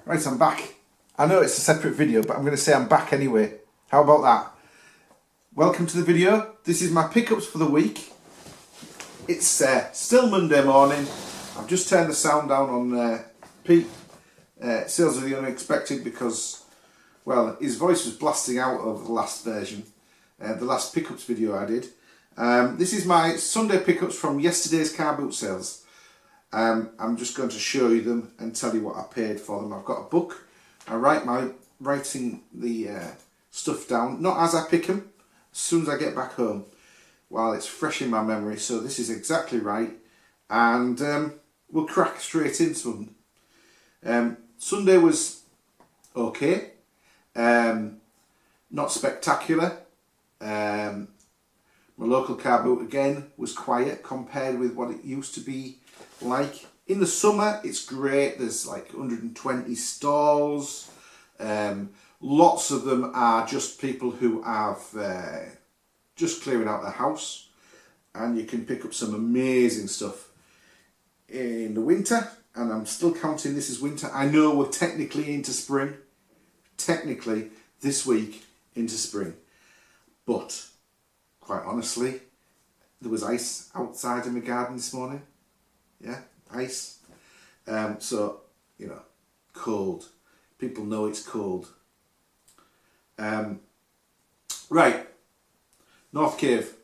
Right, I'm back. I know it's a separate video, but I'm going to say I'm back anyway. How about that? Welcome to the video. This is my pickups for the week. It's still Monday morning. I've just turned the sound down on Pete. Sales of the Unexpected because, well, his voice was blasting out over the last version. The last pickups video I did. This is my Sunday pickups from yesterday's Carboot sales. I'm just going to show you them and tell you what I paid for them. I've got a book. I writing the stuff down, not as I pick them, as soon as I get back home, while it's fresh in my memory. So this is exactly right, and we'll crack straight into them. Sunday was okay, not spectacular. My local Carboot again was quiet compared with what it used to be like. In the summer it's great, there's like 120 stalls, lots of them are just people who have just clearing out their house, and you can pick up some amazing stuff. In the winter, and I'm still counting this as winter, I know we're technically into spring, technically this week into spring, but quite honestly there was ice outside in my garden this morning. Yeah, ice. So, you know, cold. People know it's cold. Right, North Cave,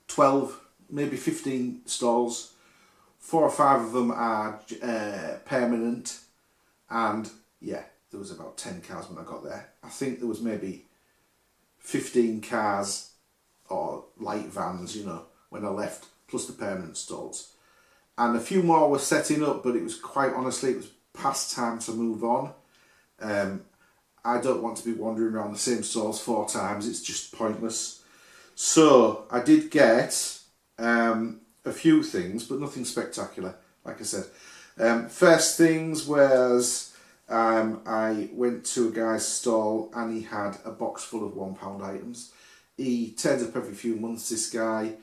12, maybe 15 stalls. 4 or 5 of them are permanent, and yeah, there was about 10 cars when I got there. I think there was maybe 15 cars or light vans, you know, when I left, plus the permanent stalls. And a few more were setting up, but it was quite honestly, it was past time to move on. I don't want to be wandering around the same stalls 4 times, it's just pointless. So I did get a few things, but nothing spectacular, like I said. First things was, I went to a guy's stall and he had a box full of £1 items. He turns up every few months, this guy,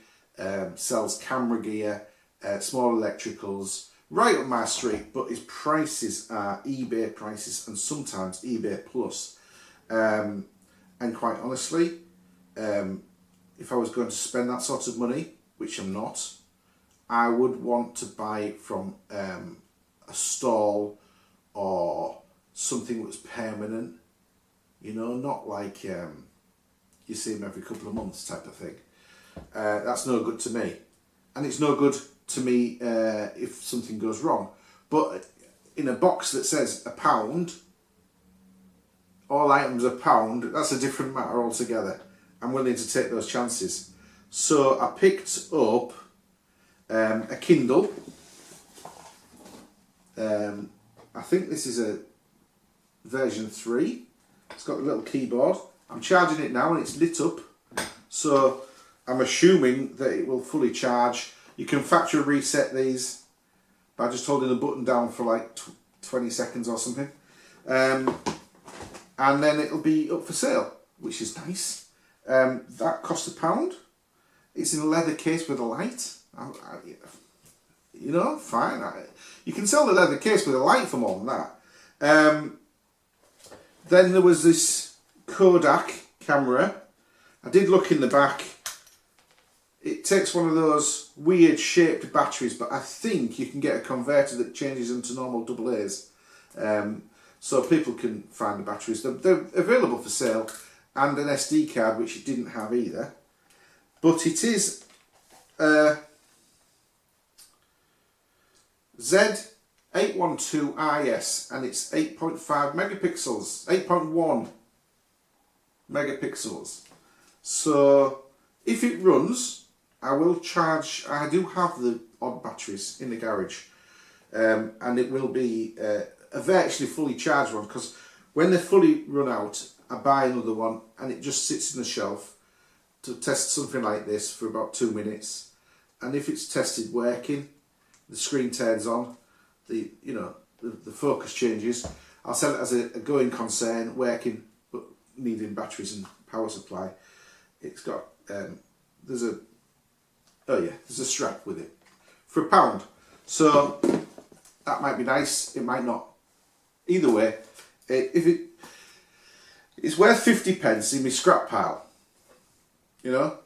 sells camera gear, small electricals, right up my street, but his prices are eBay prices and sometimes eBay plus. And quite honestly, if I was going to spend that sort of money, which I'm not, I would want to buy it from a stall or something that was permanent, you know, not like you see them every couple of months type of thing. That's no good to me, and it's no good to me if something goes wrong. But in a box that says £1, all items £1, that's a different matter altogether. I'm willing to take those chances. So I picked up a Kindle. I think this is a version 3. It's got a little keyboard. I'm charging it now and it's lit up, so I'm assuming that it will fully charge. You can factory reset these by just holding the button down for like 20 seconds or something, and then it'll be up for sale, which is nice. That cost £1. It's in a leather case with a light. You know, fine. You can sell the leather case with a light for more than that. Then there was this Kodak camera. I did look in the back. It takes one of those weird shaped batteries, but I think you can get a converter that changes them to normal AA's. So people can find the batteries. They're available for sale, and an SD card, which it didn't have either. But it is Z812IS, and it's 8.5 megapixels, 8.1 megapixels. So if it runs, I will charge. I do have the odd batteries in the garage, and it will be a virtually fully charged one, because when they're fully run out, I buy another one and it just sits in the shelf to test something like this for about 2 minutes, and if it's tested working, the screen turns on, the focus changes, I'll sell it as a going concern, working but needing batteries and power supply. It's got there's a strap with it for £1, so that might be nice, it might not. Either way, it's worth 50p in my scrap pile, you know.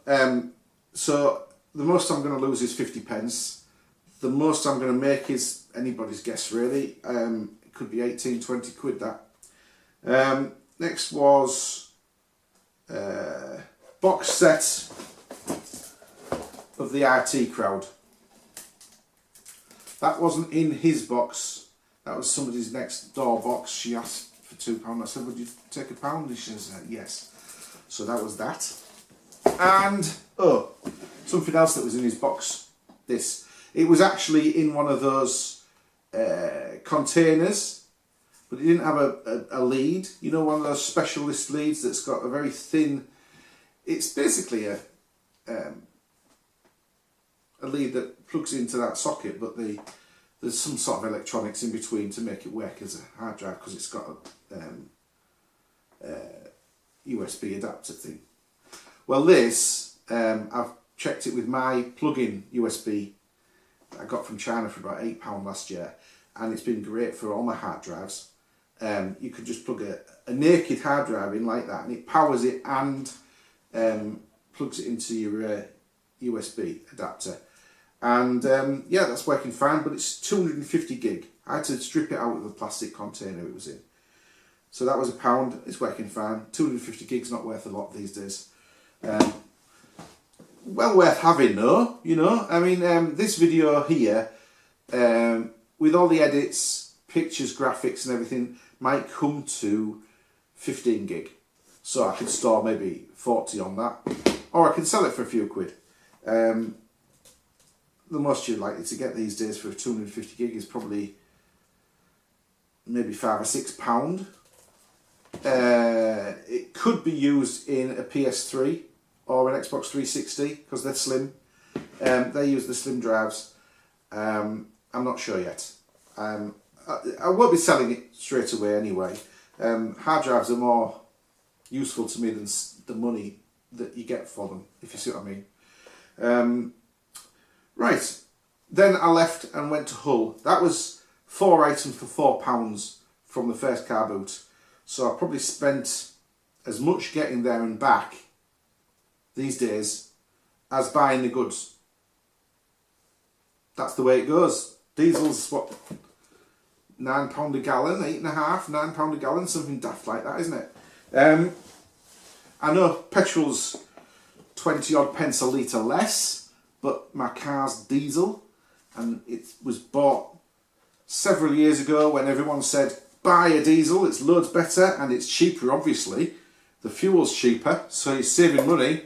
So the most I'm going to lose is 50p. The most I'm going to make is anybody's guess, really. It could be 18, 20 quid, that. Next was box set of the RT crowd. That wasn't in his box. That was somebody's next door box. She asked for £2. I said, would you take £1? And she said, yes. So that was that. And, oh, something else that was in his box. This. It was actually in one of those containers, but it didn't have a lead. You know, one of those specialist leads that's got a very thin... It's basically a lead that plugs into that socket, but there's some sort of electronics in between to make it work as a hard drive, because it's got a USB adapter thing. Well, this, I've checked it with my plug-in USB that I got from China for about £8 last year, and it's been great for all my hard drives. You could just plug a naked hard drive in like that, and it powers it and plugs it into your USB adapter. And yeah, that's working fine, but it's 250 gig. I had to strip it out of the plastic container it was in. So that was £1. It's working fine. 250 gig's not worth a lot these days. Well worth having though, you know. I mean, this video here, with all the edits, pictures, graphics and everything, might come to 15 gig. So I could store maybe 40 on that, or I can sell it for a few quid. The most you're likely to get these days for 250 gig is probably maybe £5 or £6. It could be used in a PS3 or an Xbox 360 because they're slim. They use the slim drives. I'm not sure yet. I won't be selling it straight away anyway. Hard drives are more useful to me than the money that you get for them, if you see what I mean. Right, then I left and went to Hull. That was 4 items for £4 from the first Carboot. So I probably spent as much getting there and back these days as buying the goods. That's the way it goes. Diesel's what, £9 a gallon, 8.5, £9 a gallon, something daft like that, isn't it? I know petrol's 20 odd pence a litre less, but my car's diesel, and it was bought several years ago when everyone said buy a diesel, it's loads better and it's cheaper. Obviously the fuel's cheaper, so you're saving money.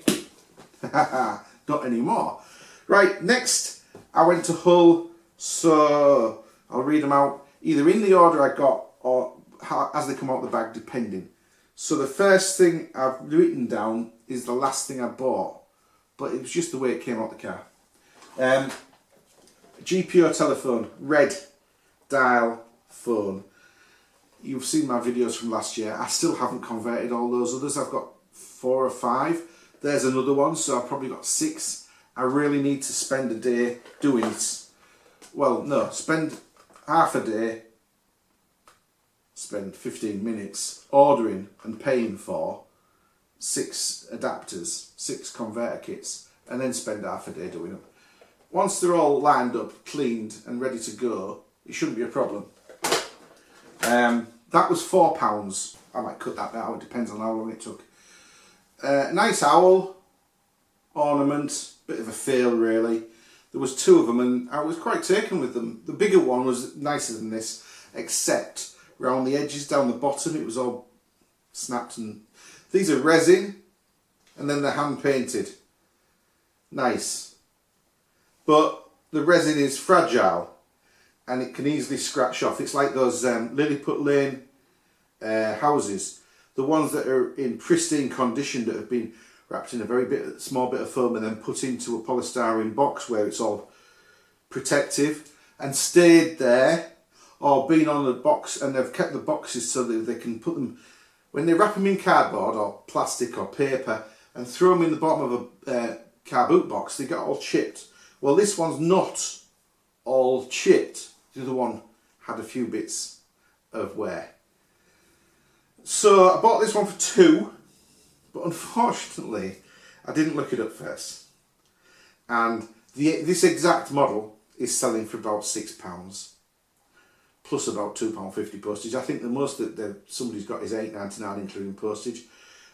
Not anymore. Right, next I went to Hull, so I'll read them out either in the order I got or as they come out the bag, depending. So the first thing I've written down is the last thing I bought, but it was just the way it came out the car. GPO telephone, red dial phone. You've seen my videos from last year. I still haven't converted all those others. I've got 4 or 5. There's another one, so I've probably got 6. I really need to spend a day doing it. Well, no, spend half a day, spend 15 minutes ordering and paying for 6 adapters, 6 converter kits, and then spend half a day doing them. Once they're all lined up, cleaned and ready to go, it shouldn't be a problem. That was £4. I might cut that down, it depends on how long it took. Nice owl, ornament, bit of a fail really. There was 2 of them and I was quite taken with them. The bigger one was nicer than this, except around the edges down the bottom it was all snapped. And these are resin and then they're hand painted. Nice. But the resin is fragile and it can easily scratch off. It's like those Lilliput Lane houses, the ones that are in pristine condition that have been wrapped in a small bit of foam and then put into a polystyrene box where it's all protective and stayed there, or been on the box and they've kept the boxes so that they can put them, when they wrap them in cardboard or plastic or paper and throw them in the bottom of a Carboot box, they get all chipped. Well, this one's not all chipped. The other one had a few bits of wear. So I bought this one for £2, but unfortunately I didn't look it up first. And this exact model is selling for about £6, plus about £2.50 postage. I think the most that somebody's got is £8.99 including postage,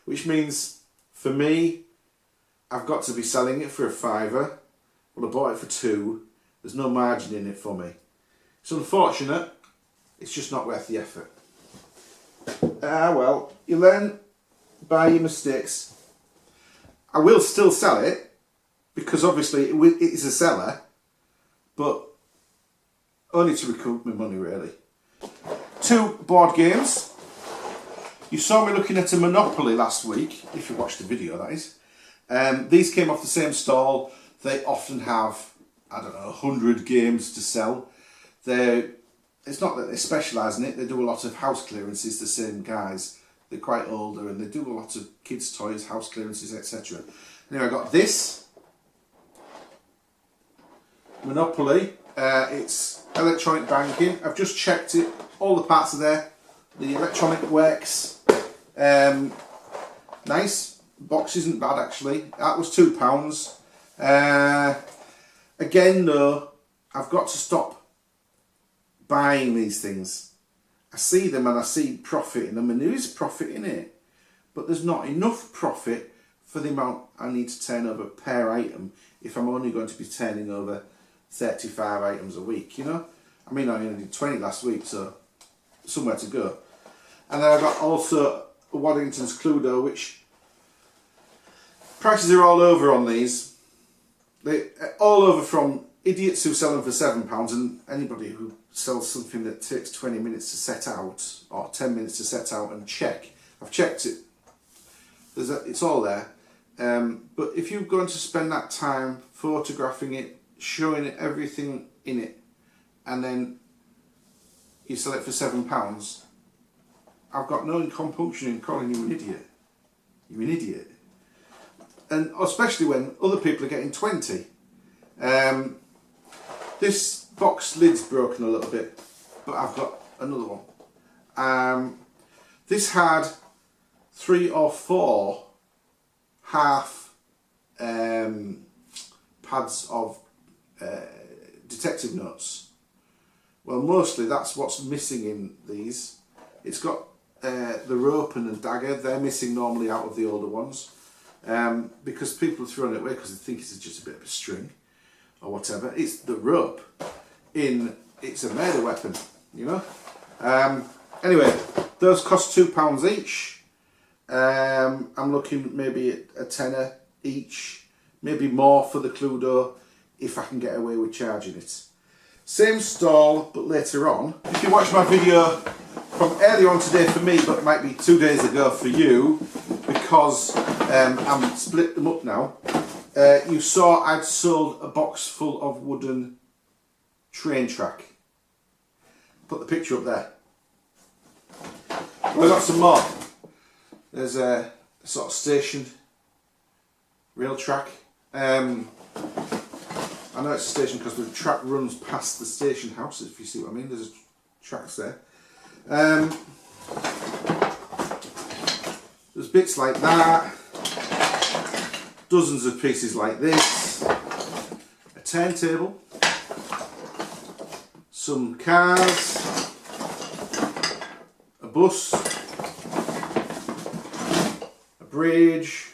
which means for me, I've got to be selling it for a £5. Well, I bought it for £2. There's no margin in it for me. It's unfortunate. It's just not worth the effort. Well, you learn by your mistakes. I will still sell it because obviously it is a seller, but only to recoup my money really. 2 board games. You saw me looking at a Monopoly last week, if you watched the video that is. These came off the same stall. They often have, I don't know, 100 games to sell. It's not that they specialise in it, they do a lot of house clearances, the same guys. They're quite older and they do a lot of kids' toys, house clearances, etc. Anyway, I got this Monopoly. It's electronic banking. I've just checked it, all the parts are there. The electronic works. Nice. Box isn't bad actually. That was £2. Again though, I've got to stop buying these things. I see them and I see profit in them, and there is profit in it, but there's not enough profit for the amount I need to turn over per item if I'm only going to be turning over 35 items a week, you know? I mean, I only did 20 last week, so somewhere to go. And then I got also a Waddington's Cluedo, which prices are all over on these. They all over from idiots who sell them for £7 and anybody who sells something that takes 20 minutes to set out or 10 minutes to set out and check. I've checked it. It's all there. But if you're going to spend that time photographing it, showing it everything in it, and then you sell it for £7, I've got no compunction in calling you an idiot. You're an idiot. And especially when other people are getting 20. This box lid's broken a little bit, but I've got another one. This had 3 or 4 half pads of detective notes. Well, mostly that's what's missing in these. It's got the rope and the dagger. They're missing normally out of the older ones. Because people are throwing it away because they think it's just a bit of a string or whatever. It's the rope it's a murder weapon, you know. Anyway, those cost £2 each. I'm looking maybe at a tenner each, maybe more for the Cluedo if I can get away with charging it. Same stall, but later on. If you watch my video from earlier on today for me, but it might be 2 days ago for you, because I'm split them up now. You saw I'd sold a box full of wooden train track. Put the picture up there. We've got some more. There's a sort of station rail track. I know it's a station because the track runs past the station house, if you see what I mean. There's tracks there. There's bits like that, dozens of pieces like this, a turntable, some cars, a bus, a bridge,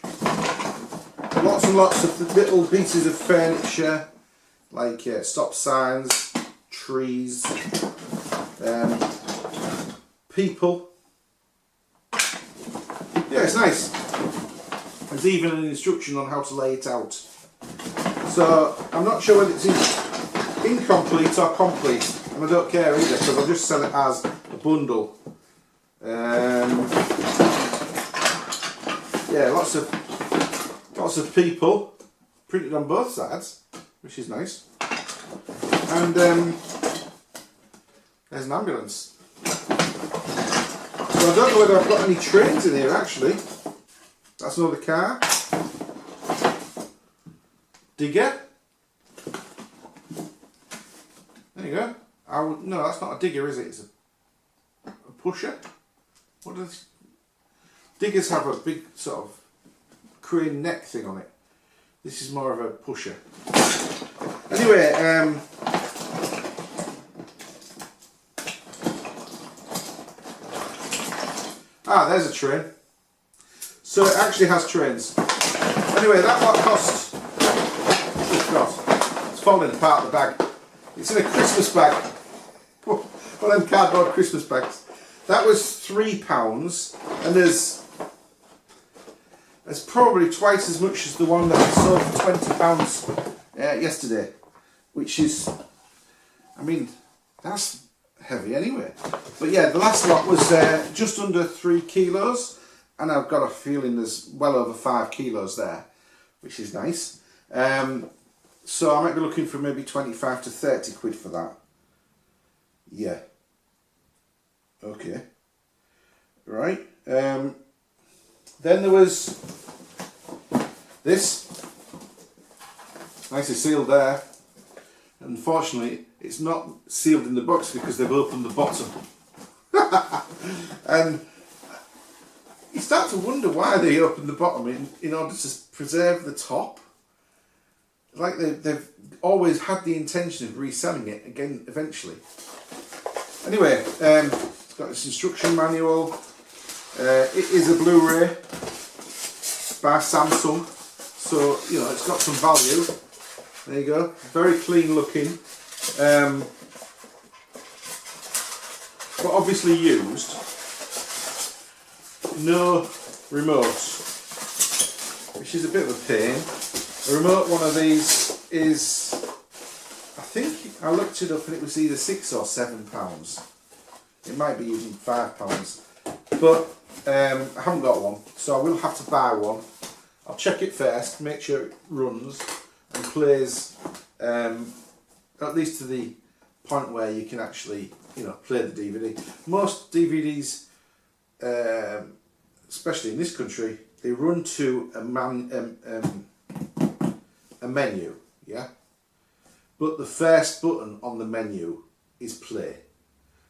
lots and lots of little pieces of furniture like stop signs, trees, people. Yeah, it's nice. There's even an instruction on how to lay it out. So I'm not sure whether it's incomplete or complete, and I don't care either because I'll just sell it as a bundle. Yeah, lots of people printed on both sides, which is nice. And there's an ambulance. So I don't know whether I've got any trains in here actually. That's another car. Digger. There you go. No, that's not a digger, is it? It's a pusher. What does diggers have a big sort of crane neck thing on it? This is more of a pusher. Anyway, there's a train. So it actually has trains. Anyway, that lot cost. Oh God, it's falling apart the bag. It's in a Christmas bag. One of them cardboard Christmas bags. That was £3, and there's probably twice as much as the one that I sold for £20 yesterday, which is, I mean, that's heavy anyway. But yeah, the last lot was just under 3 kilos, and I've got a feeling there's well over 5 kilos there, which is nice. So I might be looking for maybe 25 to 30 quid for that. Yeah. Okay. Right. Then there was this. Nicely sealed there. Unfortunately, it's not sealed in the box because they've opened the bottom. And you start to wonder why they opened the bottom in order to preserve the top. Like they've always had the intention of reselling it again eventually. Anyway, it's got this instruction manual. It is a Blu-ray by Samsung, so you know it's got some value. There you go, very clean looking, but obviously used. No remote, which is a bit of a pain. A remote one of these is, I think I looked it up and it was either £6 or £7. It might be even £5, but I haven't got one, so I will have to buy one. I'll check it first, make sure it runs and plays at least to the point where you can actually, you know, play the DVD. Most DVDs, especially in this country, they run to a menu, yeah. But the first button on the menu is play.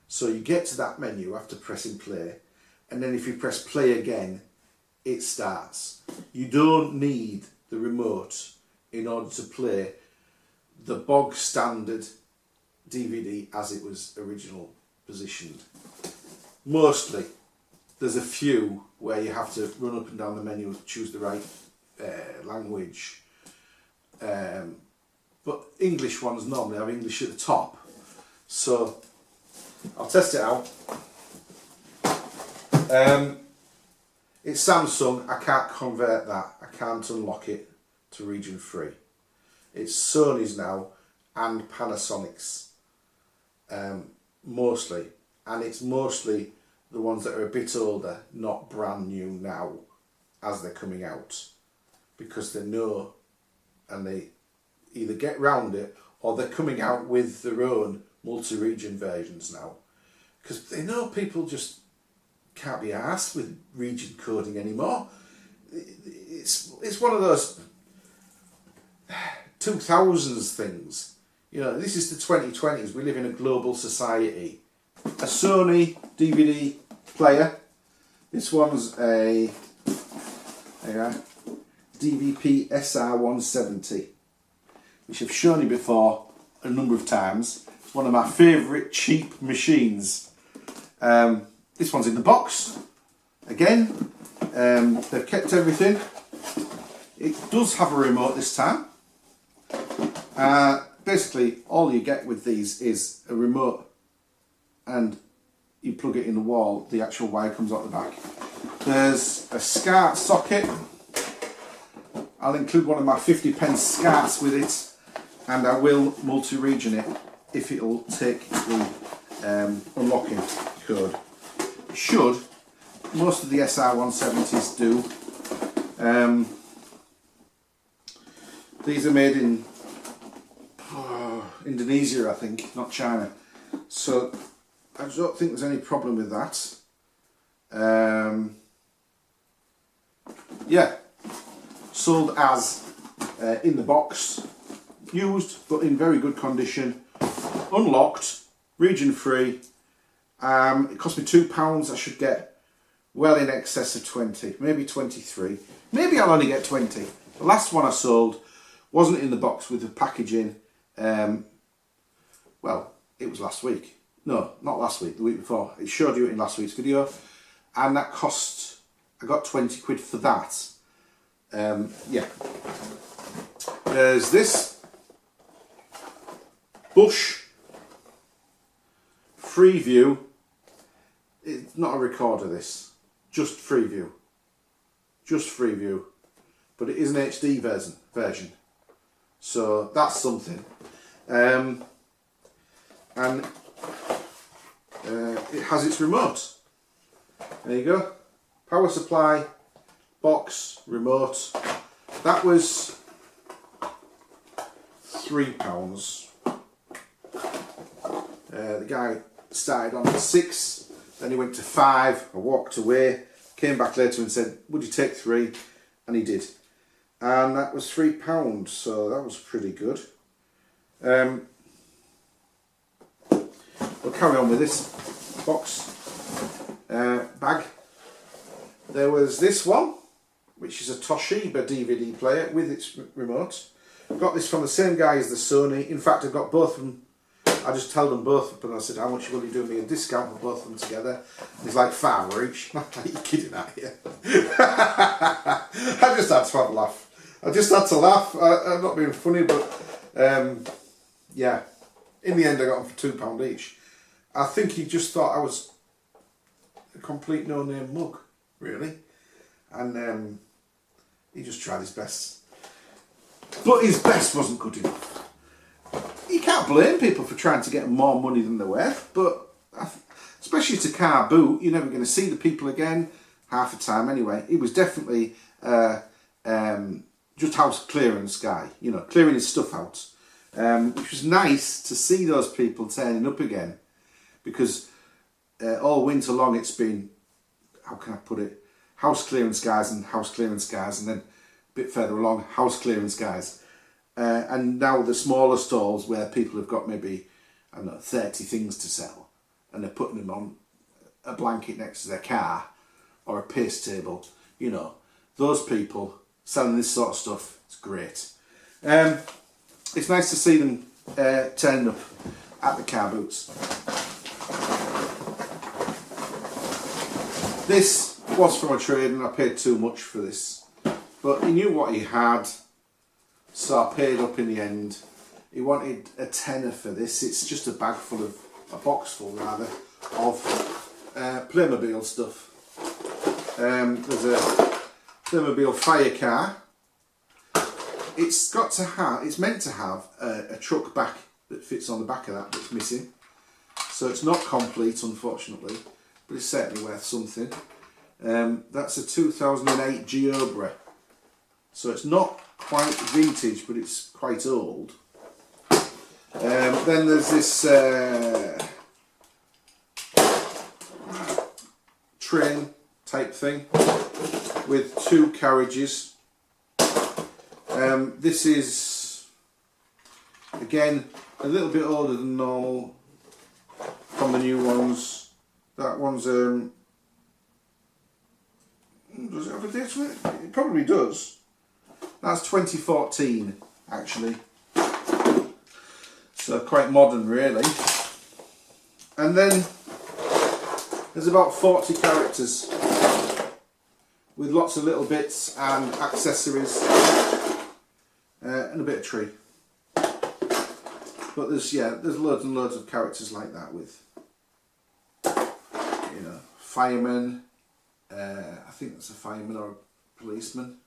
So you get to that menu after pressing play, and then if you press play again, it starts. You don't need the remote in order to play the bog standard DVD as it was originally positioned. Mostly, there's a few where you have to run up and down the menu to choose the right language. But English ones normally have English at the top. So I'll test it out. It's Samsung, I can't convert that, I can't unlock it to region 3. It's Sony's now and Panasonic's, mostly, and it's mostly the ones that are a bit older, not brand new now as they're coming out, because they know and they either get round it or they're coming out with their own multi-region versions now, because they know people just can't be arsed with region coding anymore. It's one of those 2000s things. You know, this is the 2020s. We live in a global society. A Sony DVD player. This one's a DVP SR170, which I've shown you before a number of times. It's one of my favourite cheap machines. This one's in the box. Again, they've kept everything. It does have a remote this time. Basically, all you get with these is a remote, and you plug it in the wall. The actual wire comes out the back. There's a SCART socket. I'll include one of my 50p SCARTs with it, and I will multi-region it if it'll take the unlocking code. It should. Most of the SR170s do. These are made in Indonesia, I think, not China. So I don't think there's any problem with that. Yeah, sold as in the box, used but in very good condition, unlocked, region free, It cost me £2. I should get well in excess of 20, maybe 23. Maybe I'll only get 20. The last one I sold wasn't in the box with the packaging. Well, it was last week. No, not last week, the week before. It showed you in last week's video. And that cost, I got 20 quid for that. Yeah. There's this Bush Freeview. It's not a recorder, this. Just Freeview. Just Freeview. But it is an HD version. So that's something. And it has its remote. There you go. Power supply, box, remote. That was £3. The guy started on 6, then he went to 5. I walked away, came back later and said, would you take 3? And he did. And that was £3, so that was pretty good. We'll carry on with this box bag. There was this one, which is a Toshiba DVD player with its remote. Got this from the same guy as the Sony. In fact, I got both of them. I just told them both up and I said, how much will you do me a discount for both of them together? It's like £5 each. Are you kidding out here? I just had to have a laugh. I just had to laugh. I'm not being funny, but yeah. In the end, I got them for £2 each. I think he just thought I was a complete no-name mug, really. And he just tried his best. But his best wasn't good enough. You can't blame people for trying to get more money than they're worth, but especially to Carboot, you're never going to see the people again, half the time anyway. He was definitely just house clearance guy, you know, clearing his stuff out. Which was nice to see those people turning up again, because all winter long it's been, how can I put it, house clearance guys, and then a bit further along, house clearance guys. And now the smaller stalls where people have got maybe, I don't know, 30 things to sell, and they're putting them on a blanket next to their car or a paste table, you know, those people selling this sort of stuff, it's great. It's nice to see them turning up at the car boots. This was from a trade and I paid too much for this, but he knew what he had, so I paid up in the end. He wanted a tenner for this. It's just a bag full of, a box full rather, of Playmobil stuff. There's a Playmobil fire car. It's got to have, it's meant to have a truck back that fits on the back of that, that's missing. So it's not complete, unfortunately, but it's certainly worth something. That's a 2008 Giobra. So it's not quite vintage, but it's quite old. Then there's this train type thing with 2 carriages. This is, again, a little bit older than normal from the new ones. That one's, does it have a date on it? It probably does. That's 2014, actually. So quite modern, really. And then there's about 40 characters with lots of little bits and accessories. And a bit of tree. But there's loads and loads of characters like that with, you know, firemen. I think that's a fireman or a policeman.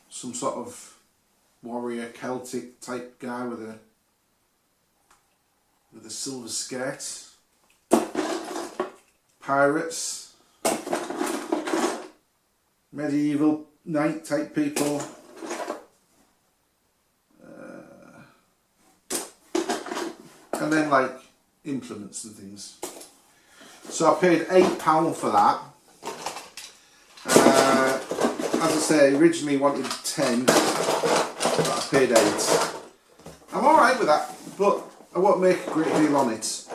Some sort of warrior Celtic type guy with a silver skirt. Pirates. Medieval knight type people. And then like implements and things. So I paid £8 for that. As I say, I originally wanted 10, but I paid 8. I'm alright with that. but I won't make a great deal on it.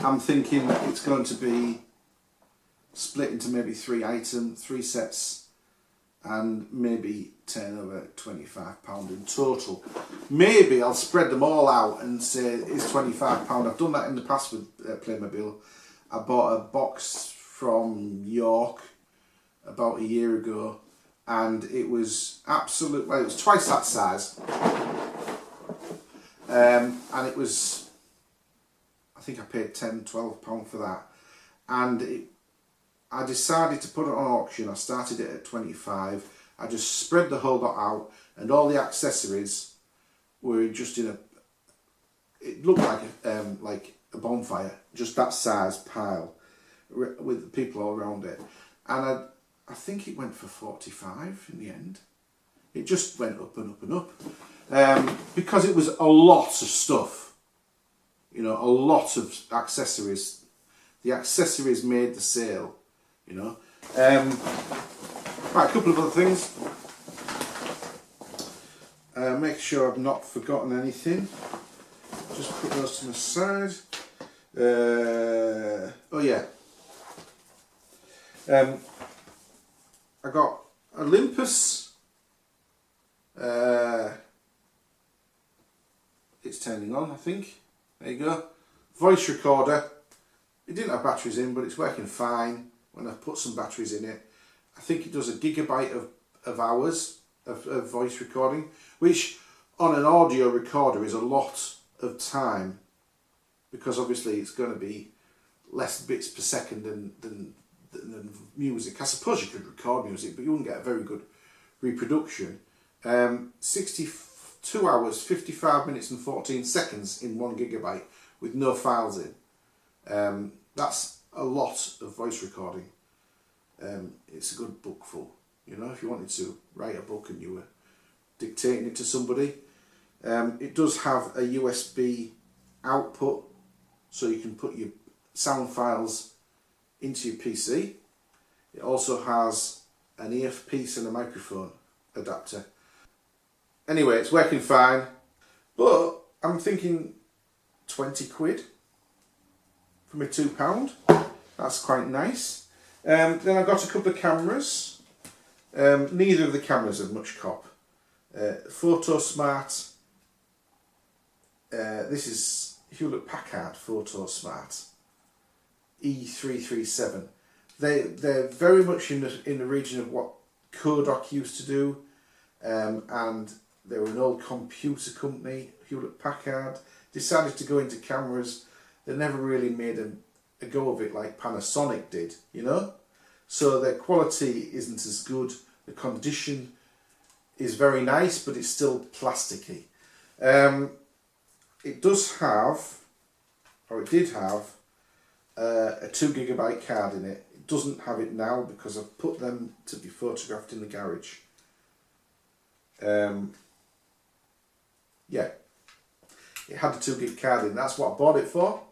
I'm thinking it's going to be split into maybe 3 sets, and maybe turn over £25 in total. Maybe I'll spread them all out and say it's £25. I've done that in the past with Playmobil. I bought a box from York about a year ago, and it was absolute. Well, it was twice that size, and it was. I think I paid £10–12 for that, and I decided to put it on auction. I started it at 25. I just spread the whole lot out, and all the accessories were just in a. It looked like a bonfire, just that size pile, with people all around it, and I think it went for 45 in the end. It just went up and up and up, because it was a lot of stuff, you know, a lot of accessories. The accessories made the sale, you know. Right, a couple of other things. Make sure I've not forgotten anything. Just put those to the side. Oh yeah. I got Olympus. It's turning on, I think. There you go. Voice recorder. It didn't have batteries in, but it's working fine when I put some batteries in it. I think it does a gigabyte of hours of voice recording, which on an audio recorder is a lot of time, because obviously it's going to be less bits per second than music. I suppose you could record music, but you wouldn't get a very good reproduction. 62 hours, 55 minutes and 14 seconds in 1 gigabyte with no files in. That's a lot of voice recording. It's a good book full, you know, if you wanted to write a book and you were dictating it to somebody. It does have a USB output, so you can put your sound files into your PC. It also has an earpiece and a microphone adapter. Anyway, it's working fine, but I'm thinking 20 quid for my £2. That's quite nice. Then I got a couple of cameras. Neither of the cameras have much cop. Photo Smart. This is Hewlett Packard Photo Smart E337. They're very much in the region of what Kodak used to do, and they were an old computer company. Hewlett Packard decided to go into cameras. They never really made a go of it like Panasonic did, you know. So their quality isn't as good. The condition is very nice, but it's still plasticky. It does have, or it did have, a 2 gigabyte card in it. It doesn't have it now because I've put them to be photographed in the garage. Yeah, it had a 2 gig card in. That's what I bought it for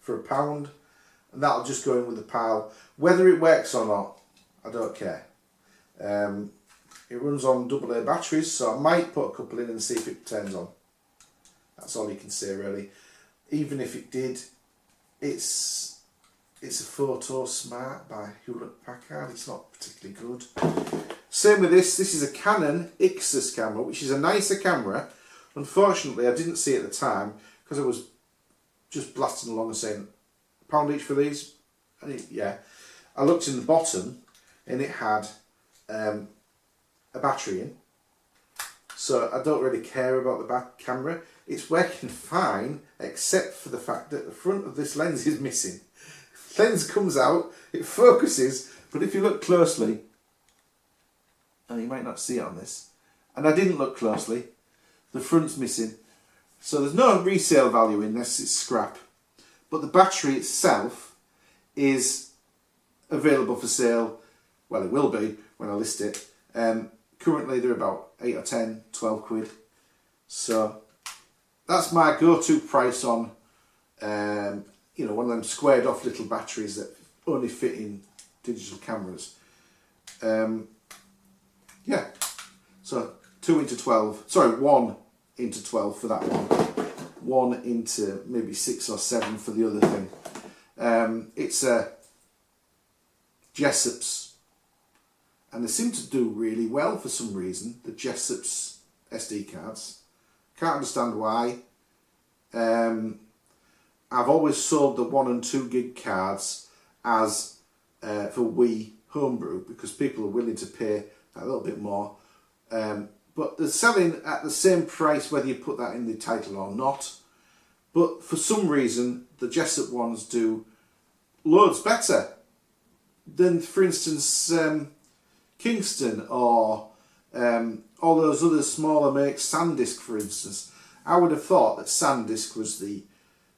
£1, and that'll just go in with the pile. Whether it works or not, I don't care. It runs on AA batteries, so I might put a couple in and see if it turns on. That's all you can say, really. Even if it did, it's a Photo Smart by Hewlett Packard. It's not particularly good. Same with this. This is a Canon Ixus camera, which is a nicer camera. Unfortunately, I didn't see it at the time because I was just blasting along and saying, £1 each for these. And yeah, I looked in the bottom and it had a battery in. So I don't really care about the back camera. It's working fine, except for the fact that the front of this lens is missing. Lens comes out, it focuses, but if you look closely, and you might not see it on this, and I didn't look closely, the front's missing. So there's no resale value in this, it's scrap. But the battery itself is available for sale. Well, it will be when I list it. Currently they're about 8 or 10, 12 quid. So that's my go-to price on, you know, one of them squared off little batteries that only fit in digital cameras. Yeah, so 2 into 12, sorry, 1 into 12 for that one into maybe 6 or 7 for the other thing. It's a Jessup's, and they seem to do really well for some reason, the Jessup's SD cards. Can't understand why. I've always sold the 1 and 2 gig cards as for Wii homebrew because people are willing to pay a little bit more. But they're selling at the same price whether you put that in the title or not. But for some reason, the Jessup ones do loads better than, for instance, Kingston or all those other smaller makes, SanDisk for instance. I would have thought that SanDisk was the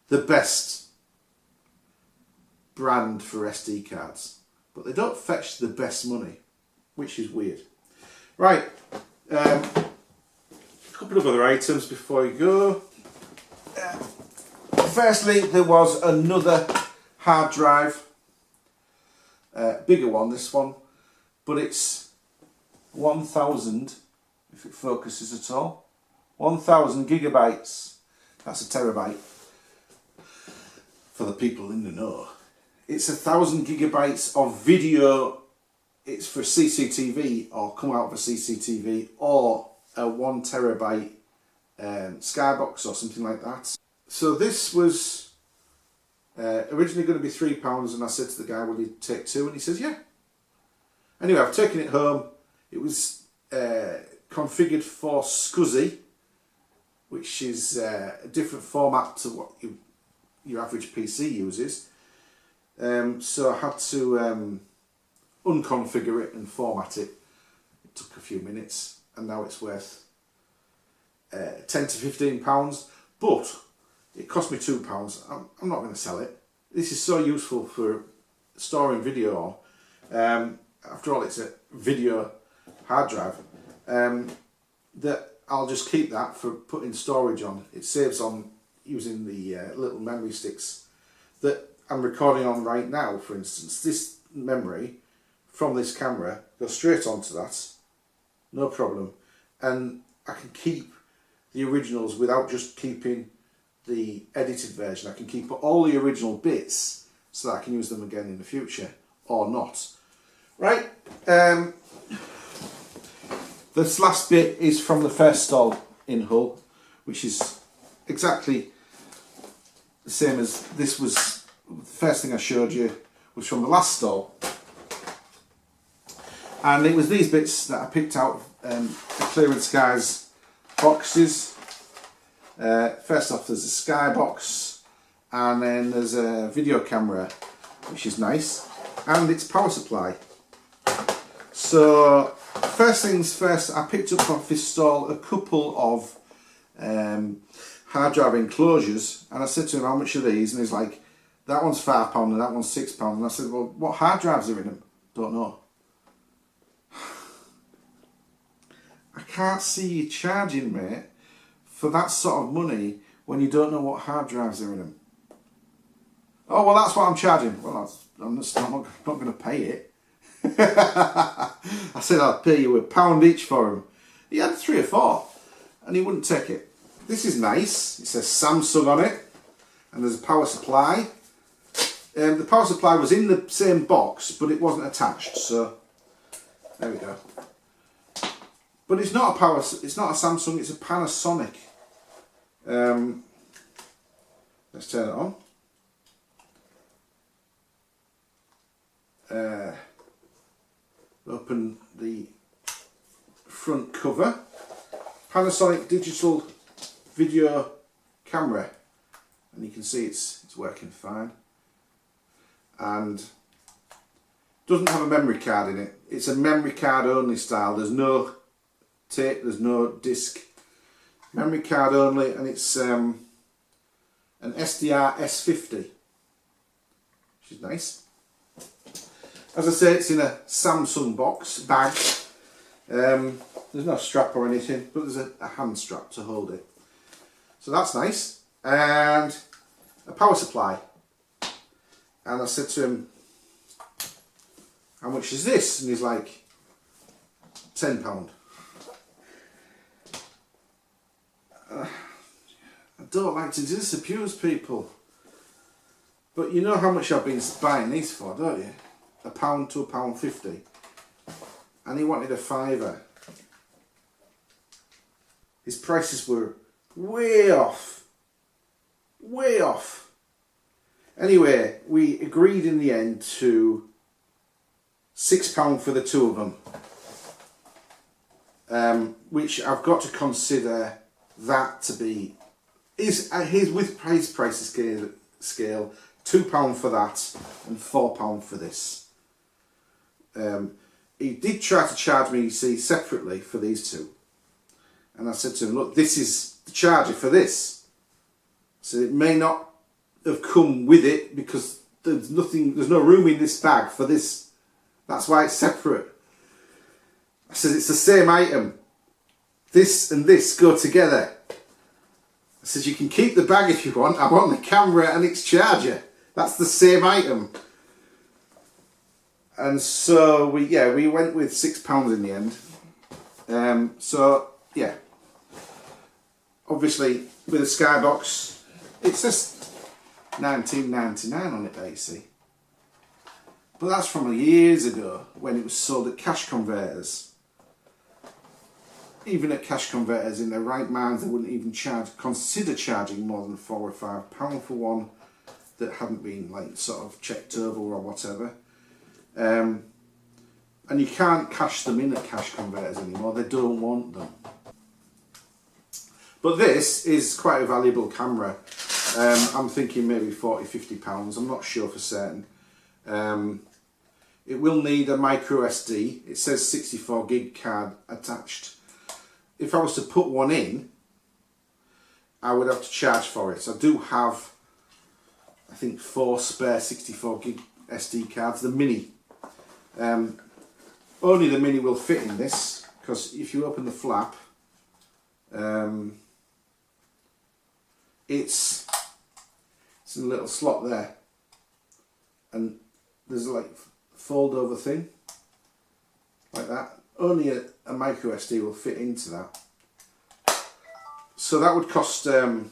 best brand for SD cards, but they don't fetch the best money, which is weird. Right, a couple of other items before you go. Firstly, there was another hard drive, bigger one, this one, but it's 1,000, if it focuses at all, 1,000 gigabytes. That's a terabyte for the people in the know. It's 1,000 gigabytes of video. It's for CCTV or come out for CCTV or a 1 terabyte Skybox or something like that. So this was originally going to be £3, and I said to the guy, will you take 2? And he says, yeah. Anyway, I've taken it home. It was configured for SCSI, which is a different format to what your average PC uses. So I had to unconfigure it and format it. It took a few minutes, and now it's worth £10 to £15, but it cost me £2. I'm not going to sell it. This is so useful for storing video on. After all, it's a video hard drive, that I'll just keep that for putting storage on. It saves on using the little memory sticks that I'm recording on right now. For instance, this memory from this camera goes straight onto that, no problem, and I can keep the originals without just keeping the edited version. I can keep all the original bits so that I can use them again in the future or not. Right, this last bit is from the first stall in Hull, which is exactly the same as this was. The first thing I showed you was from the last stall, and it was these bits that I picked out of the Clearance Guys boxes. First off, there's a Skybox, and then there's a video camera, which is nice, and its power supply. So first things first, I picked up off this stall a couple of hard drive enclosures, and I said to him, how much are these? And he's like, that one's £5 and that one's £6. And I said, well, what hard drives are in them? Don't know. I can't see you charging, mate, for that sort of money when you don't know what hard drives are in them. Oh, well, that's what I'm charging. Well, I'm not going to pay it. I said I'd pay you £1 each for them. He had 3 or 4 and he wouldn't take it. This is nice. It says Samsung on it, and there's a power supply. The power supply was in the same box, but it wasn't attached, so there we go. But it's not a it's not a Samsung, it's a Panasonic. Let's turn it on. Open the front cover. Panasonic digital video camera, and you can see it's working fine, and doesn't have a memory card in it. It's a memory card only style. There's no tape, there's no disc. Memory card only, and it's an SDR S50, which is nice. As I say, it's in a Samsung box bag. There's no strap or anything, but there's a hand strap to hold it. So that's nice. And a power supply. And I said to him, how much is this? And he's like, £10. don't like to disabuse people. But you know how much I've been buying these for, don't you? £1 to £1.50. And he wanted a £5. His prices were way off. Way off. Anyway, we agreed in the end to £6 for the two of them. Which I've got to consider that to be his with his price scale £2 for that and £4 for this. He did try to charge me, you see, separately for these two, and I said to him, look, this is the charger for this, so it may not have come with it because there's no room in this bag for this, that's why it's separate. I said it's the same item. This and this go together. I said you can keep the bag if you want. I want the camera and its charger. That's the same item. And so we went with £6 in the end. So yeah, obviously with a skybox, it's just £19.99 on it there, you see. But that's from years ago when it was sold at cash converters. Even at cash converters, in their right minds, they wouldn't even consider charging more than £4 or £5 for one that hadn't been like sort of checked over or whatever. And you can't cash them in at cash converters anymore. They don't want them. But this is quite a valuable camera. I'm thinking maybe £40–50. I'm not sure for certain. It will need a micro SD. It says 64 gig card attached. If I was to put one in, I would have to charge for it. So I do have, I think, 4 spare 64 gig SD cards. The mini. Only the mini will fit in this, because if you open the flap, it's a little slot there, and there's a like fold over thing like that. Only a micro SD will fit into that. So that would cost, let's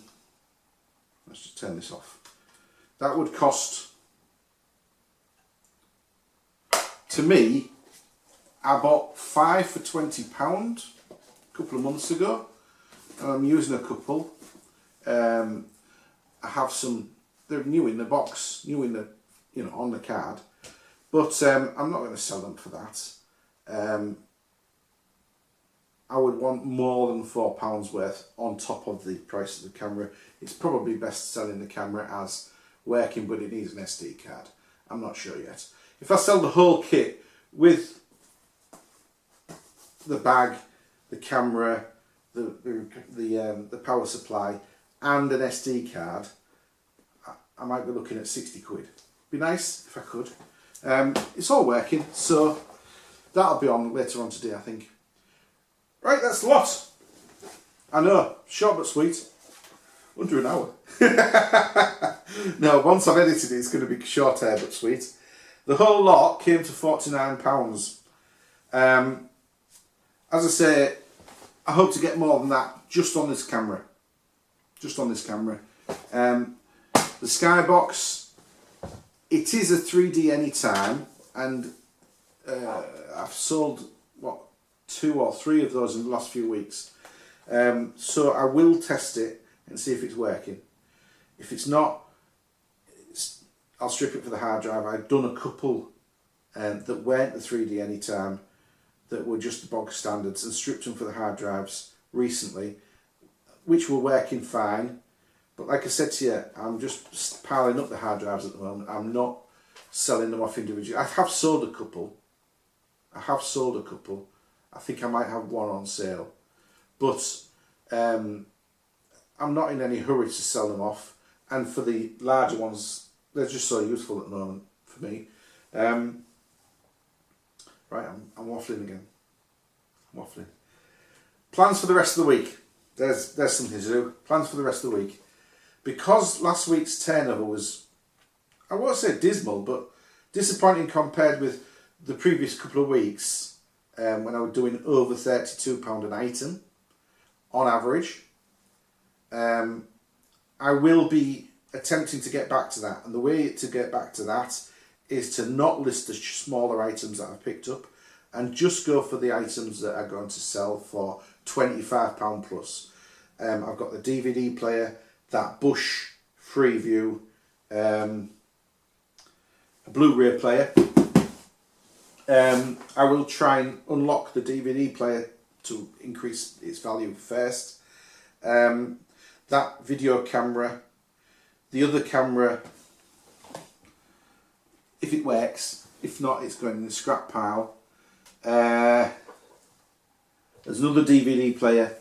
just turn this off. That would cost, to me, I bought 5 for £20 a couple of months ago, and I'm using a couple. I have some, they're new in the box, new in the, on the card, but I'm not going to sell them for that. I would want more than £4 worth on top of the price of the camera. It's probably best selling the camera as working, but it needs an SD card. I'm not sure yet. If I sell the whole kit with the bag, the camera, the power supply, and an SD card, I might be looking at 60 quid. Be nice if I could. It's all working, so that'll be on later on today, I think. Right, that's the lot. I know, short but sweet. Under an hour. No, once I've edited it, it's going to be shorter but sweet. The whole lot came to £49. As I say, I hope to get more than that just on this camera. Just on this camera. The Skybox, it is a 3D anytime, and I've sold, what, 2 or 3 of those in the last few weeks. So I will test it and see if it's working. If it's not, I'll strip it for the hard drive. I've done a couple that weren't the 3D anytime, that were just the bog standards, and stripped them for the hard drives recently, which were working fine. But like I said to you, I'm just piling up the hard drives at the moment. I'm not selling them off individually. I have sold a couple. I think I might have one on sale, but I'm not in any hurry to sell them off. And for the larger ones, they're just so useful at the moment for me. Right, I'm waffling again. Plans for the rest of the week. There's something to do. Plans for the rest of the week. Because last week's turnover was, I won't say dismal, but disappointing compared with the previous couple of weeks, when I was doing over £32 an item on average. I will be attempting to get back to that, and the way to get back to that is to not list the smaller items that I've picked up and just go for the items that are going to sell for £25 plus. I've got the DVD player, that Bush Freeview, a Blu-ray player. I will try and unlock the DVD player to increase its value first. That video camera, the other camera, if it works, if not it's going in the scrap pile. There's another DVD player.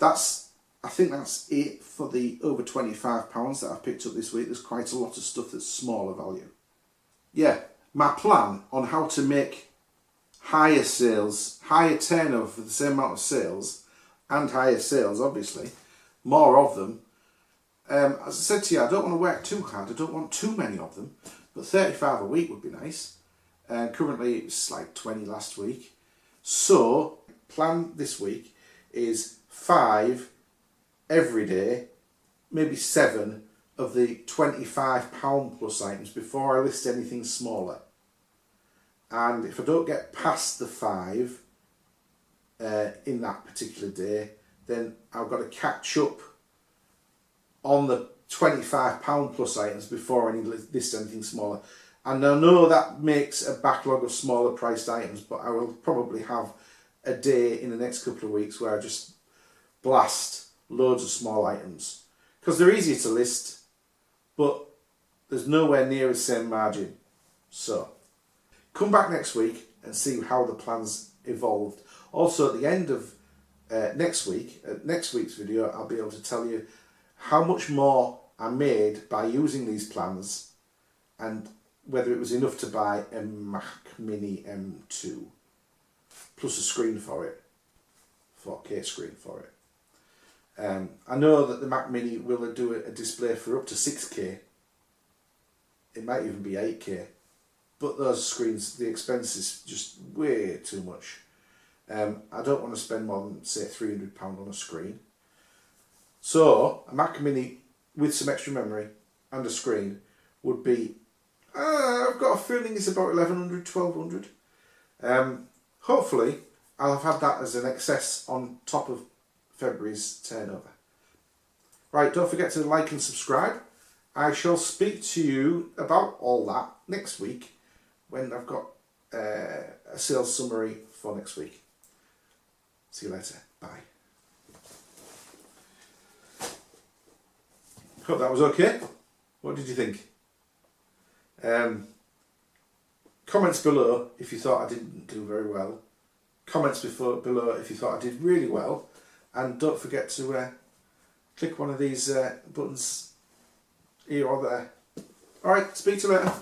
I think that's it for the over £25 that I've picked up this week. There's quite a lot of stuff that's smaller value. Yeah, my plan on how to make higher sales, higher turnover for the same amount of sales, and higher sales obviously, more of them. As I said to you, I don't want to work too hard, I don't want too many of them, but 35 a week would be nice. Currently it's like 20 last week. So, plan this week is 5 every day, maybe 7 of the £25 plus items before I list anything smaller. And if I don't get past the 5 in that particular day, then I've got to catch up on the £25 plus items before I list anything smaller. And I know that makes a backlog of smaller priced items, but I will probably have a day in the next couple of weeks where I just blast loads of small items. Because they're easier to list, but there's nowhere near the same margin. So, come back next week and see how the plans evolved. Also, at the end of next week's video, I'll be able to tell you how much more I made by using these plans and whether it was enough to buy a Mac Mini M2 plus a screen for it, 4K screen for it. I know that the Mac Mini will do a display for up to 6K. It might even be 8K. But those screens, the expense is just way too much. I don't want to spend more than, say, £300 on a screen. So, a Mac Mini with some extra memory and a screen would be, I've got a feeling it's about £1,100, £1,200. Hopefully, I'll have had that as an excess on top of February's turnover. Right, don't forget to like and subscribe. I shall speak to you about all that next week when I've got a sales summary for next week. See you later. Bye. Hope that was okay. What did you think? Comments below if you thought I didn't do very well. Comments below if you thought I did really well. And don't forget to click one of these buttons here or there. Alright, speak to you later.